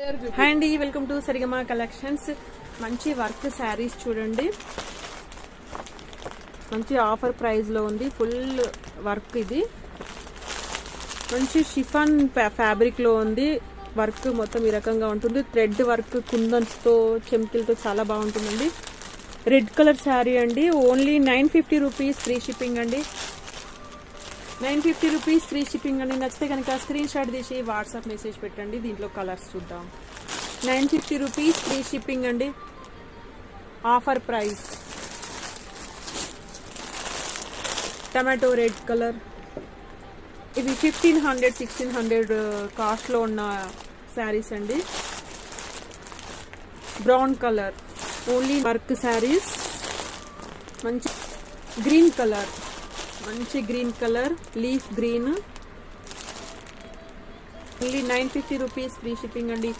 Hi అండి, welcome to Sarigama collections. మంచి work saris చూడండి, మంచి ఆఫర్ ప్రైస్ లో ఉంది. ఫుల్ వర్క్, ఇది మంచి షిఫాన్ ఫ్యాబ్రిక్ లో ఉంది. వర్క్ మొత్తం ఈ రకంగా ఉంటుంది. థ్రెడ్ వర్క్ కుందన్స్ తో చెంకిలతో చాలా బాగుంటుందండి. రెడ్ కలర్ శారీ అండి. ఓన్లీ 950 రూపీస్, ఫ్రీ షిప్పింగ్ అండి. 950 రూపీస్ ఫ్రీ షిప్పింగ్ అండి. నచ్చితే కనుక స్క్రీన్ షాట్ తీసి వాట్సాప్ మెసేజ్ పెట్టండి. దీంట్లో కలర్స్ చూద్దాం. 950 రూపీస్ ఫ్రీ షిప్పింగ్ అండి, offer price. Tomato red colour, ఇవి 1500 1600 కాస్ట్ లో ఉన్న శారీస్ అండి. Brown colour, only work saris. మంచి గ్రీన్ కలర్, మంచి green colour, leaf green. Only 950 rupees free shipping అండి.